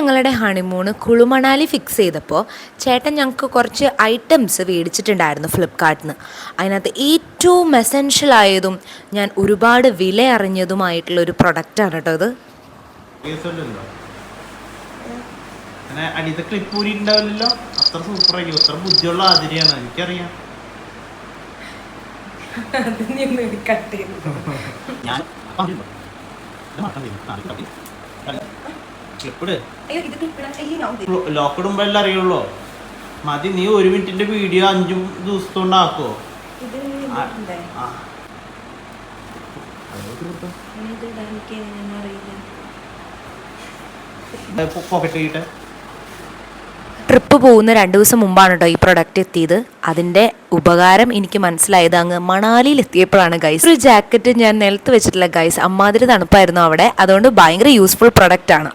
ഞങ്ങളുടെ honeymoon Kullu Manali fix ചെയ്തപ്പോൾ ചേട്ടൻ ഞങ്ങൾക്ക് കുറച്ച് ഐറ്റംസ് മേടിച്ചിട്ടുണ്ടായിരുന്നു ഫ്ലിപ്കാർട്ടിൽ നിന്ന്. അതിനകത്ത് ഏറ്റവും എസെൻഷ്യൽ ആയതും ഞാൻ ഒരുപാട് വില അറിഞ്ഞതുമായിട്ടുള്ളൊരു പ്രൊഡക്റ്റാണ് കേട്ടോ ഇത്. അടിയത്തെ ക്ലിപ്പ് ഊരി ഉണ്ടാവില്ലല്ലോ, അത്ര സൂപ്പറായിരിക്കും, അത്ര ബുദ്ധിയുള്ള ആതിരിയാണ് എനിക്കറിയാം. ലോക്കിടുമ്പോ എല്ലാം അറിയുള്ളൂ. മതി, നീ 1 മിനിറ്റിന്റെ വീഡിയോ 5 ദിവസത്തോണ്ടാക്കോ? പോക്കറ്റ് ട്രിപ്പ് പോകുന്ന 2 ദിവസം മുമ്പാണ് കേട്ടോ ഈ പ്രൊഡക്റ്റ് എത്തിയത്. അതിൻ്റെ ഉപകാരം എനിക്ക് മനസ്സിലായത് അങ്ങ് മണാലിയിൽ എത്തിയപ്പോഴാണ് ഗൈസ്. ഒരു ജാക്കറ്റ് ഞാൻ നിലത്ത് വെച്ചിട്ടില്ല ഗൈസ്, അമ്മാതിരി തണുപ്പായിരുന്നു അവിടെ. അതുകൊണ്ട് ഭയങ്കര യൂസ്ഫുൾ പ്രൊഡക്റ്റ് ആണ്.